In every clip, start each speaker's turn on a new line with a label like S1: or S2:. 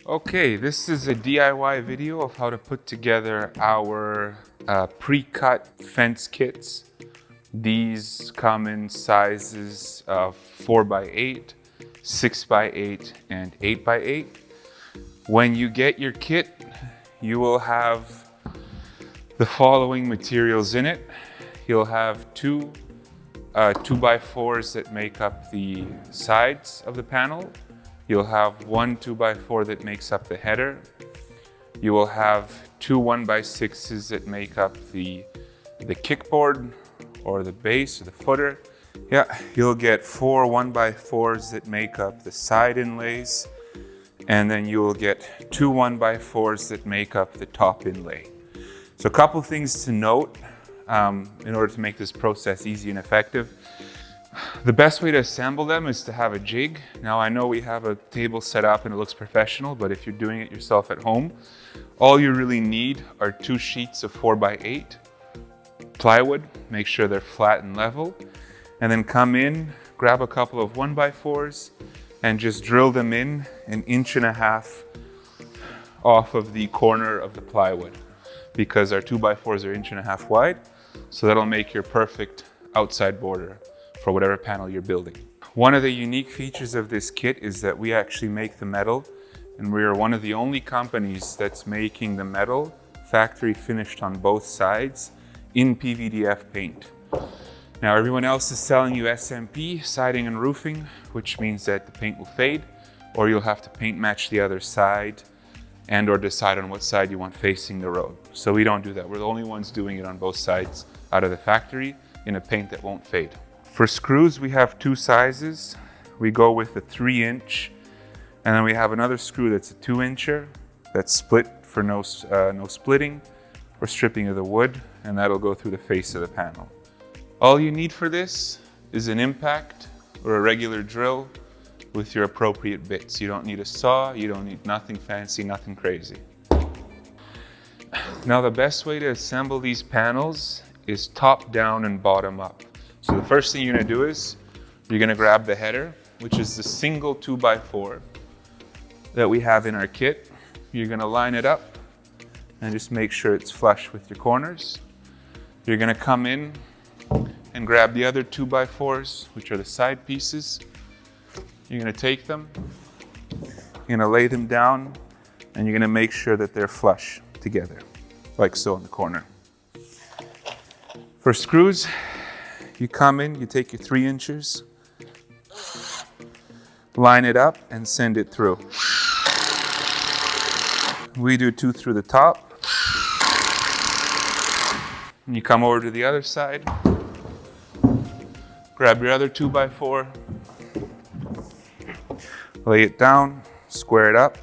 S1: Okay, this is a DIY video of how to put together our pre-cut fence kits. These come in sizes of 4x8, 6x8, and 8x8. When you get your kit, you will have the following materials in it. You'll have two 2x4s that make up the sides of the panel. You'll have one 2x4 that makes up the header. You will have two 1x6s that make up the kickboard or the base or the footer. Yeah, you'll get four 1x4s that make up the side inlays. And then you will get two 1x4s that make up the top inlay. So a couple things to note in order to make this process easy and effective. The best way to assemble them is to have a jig. Now I know we have a table set up and it looks professional, but if you're doing it yourself at home, all you really need are two sheets of 4x8 plywood. Make sure they're flat and level. And then come in, grab a couple of 1x4s and just drill them in 1.5 inches off of the corner of the plywood, because our 2x4s are 1.5 inches wide. So that'll make your perfect outside border for whatever panel you're building. One of the unique features of this kit is that we actually make the metal, and we are one of the only companies that's making the metal factory finished on both sides in PVDF paint. Now everyone else is selling you SMP, siding and roofing, which means that the paint will fade, or you'll have to paint match the other side and or decide on what side you want facing the road. So we don't do that. We're the only ones doing it on both sides out of the factory in a paint that won't fade. For screws, we have two sizes. We go with the 3-inch, and then we have another screw that's a 2-incher that's split for no splitting or stripping of the wood, and that'll go through the face of the panel. All you need for this is an impact or a regular drill with your appropriate bits. You don't need a saw, you don't need nothing fancy, nothing crazy. Now the best way to assemble these panels is top down and bottom up. So the first thing you're gonna do is you're gonna grab the header, which is the single 2x4 that we have in our kit. You're gonna line it up and just make sure it's flush with your corners. You're gonna come in and grab the other 2x4s, which are the side pieces. You're gonna take them, you're gonna lay them down, and you're gonna make sure that they're flush together, like so in the corner. For screws, you come in, you take your 3 inches, line it up and send it through. We do 2 through the top. And you come over to the other side, grab your other 2x4, lay it down, square it up.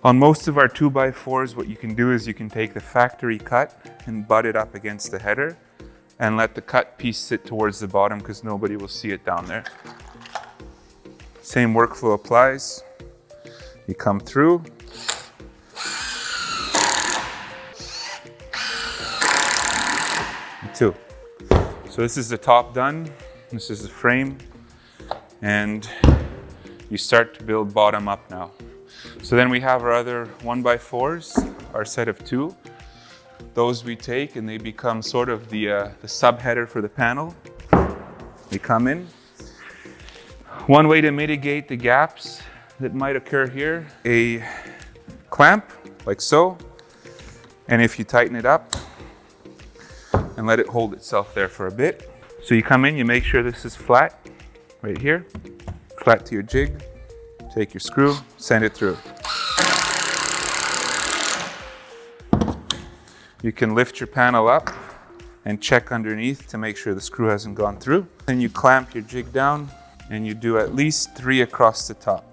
S1: On most of our 2x4s, what you can do is you can take the factory cut and butt it up against the header and let the cut piece sit towards the bottom because nobody will see it down there. Same workflow applies. You come through. Two. So this is the top done. This is the frame. And you start to build bottom up now. So then we have our other 1x4s, our set of 2. Those we take and they become sort of the subheader for the panel. They come in. One way to mitigate the gaps that might occur here, a clamp like so. And if you tighten it up and let it hold itself there for a bit. So you come in, you make sure this is flat right here, flat to your jig. Take your screw, send it through. You can lift your panel up and check underneath to make sure the screw hasn't gone through. Then you clamp your jig down and you do at least 3 across the top.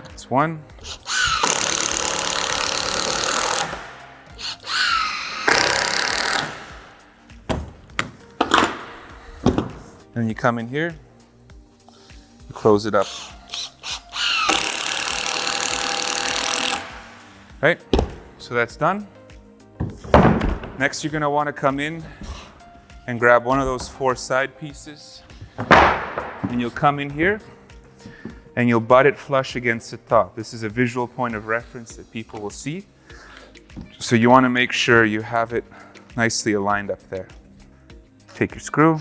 S1: That's 1. Then you come in here, you close it up. Right, so that's done. Next, you're gonna wanna come in and grab one of those 4 side pieces, and you'll come in here and you'll butt it flush against the top. This is a visual point of reference that people will see. So you want to make sure you have it nicely aligned up there. Take your screw,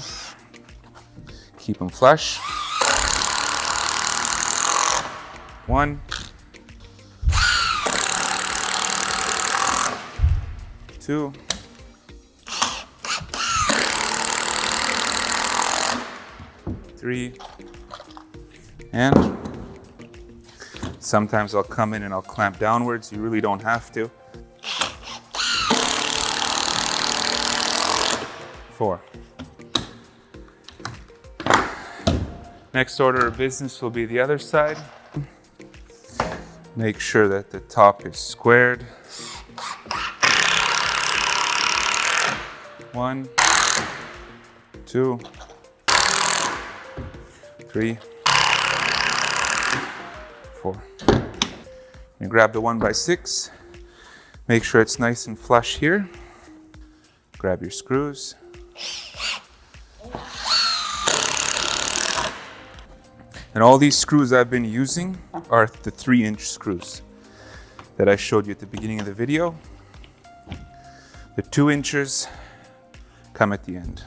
S1: keep them flush. 1, 2, 3, and sometimes I'll come in and I'll clamp downwards. You really don't have to. 4. Next order of business will be the other side. Make sure that the top is squared. 1, 2, 3, 4. You grab the 1x6. Make sure it's nice and flush here. Grab your screws. And all these screws I've been using are the 3-inch screws that I showed you at the beginning of the video. The 2 inches come at the end.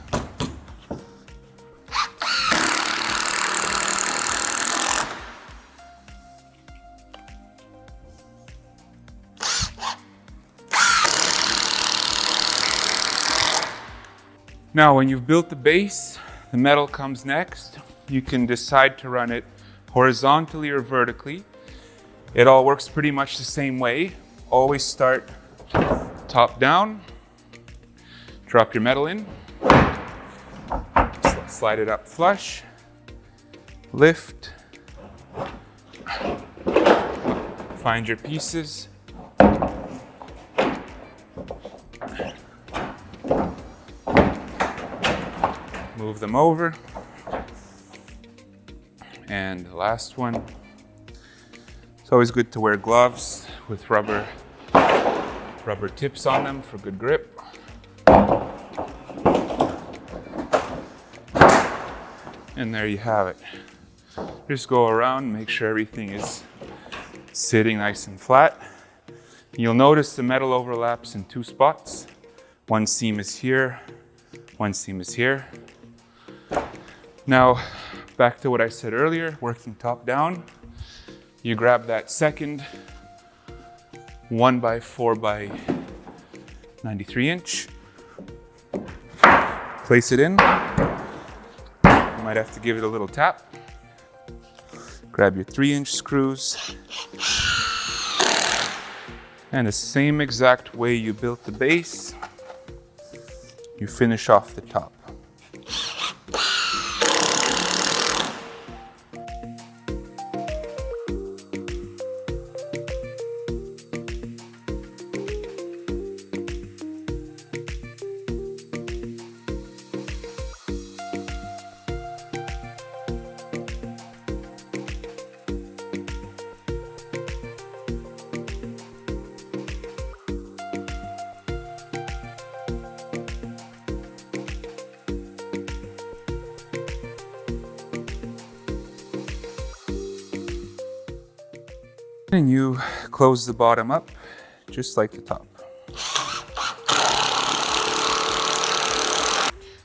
S1: Now, when you've built the base, the metal comes next. You can decide to run it horizontally or vertically. It all works pretty much the same way. Always start top down, drop your metal in, slide it up flush, lift, find your pieces, move them over. And the last one, it's always good to wear gloves with rubber tips on them for good grip. And there you have it. Just go around, make sure everything is sitting nice and flat. You'll notice the metal overlaps in 2 spots. One seam is here, one seam is here. Now, back to what I said earlier, working top down. You grab that second 1x4x93 inch, place it in. You might have to give it a little tap. Grab your 3-inch screws. And the same exact way you built the base, you finish off the top. And you close the bottom up just like the top.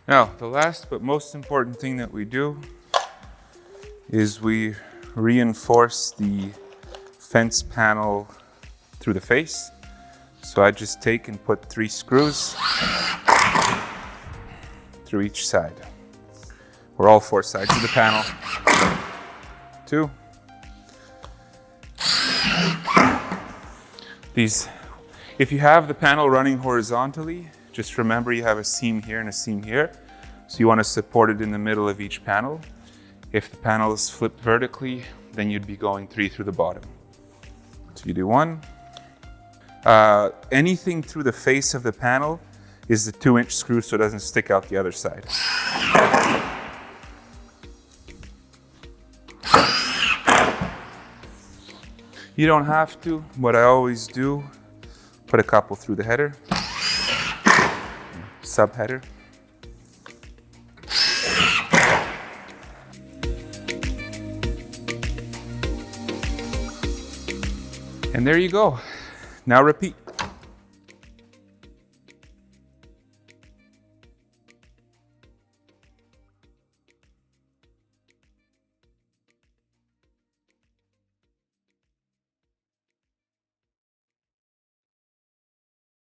S1: Now, the last but most important thing that we do is we reinforce the fence panel through the face. So I just take and put 3 screws through each side, or all 4 sides of the panel. 2. If you have the panel running horizontally, just remember you have a seam here and a seam here. So you want to support it in the middle of each panel. If the panel is flipped vertically, then you'd be going 3 through the bottom. So you do 1. Anything through the face of the panel is the 2-inch screw so it doesn't stick out the other side. You don't have to. What I always do, put a couple through the header, sub-header. And there you go. Now repeat.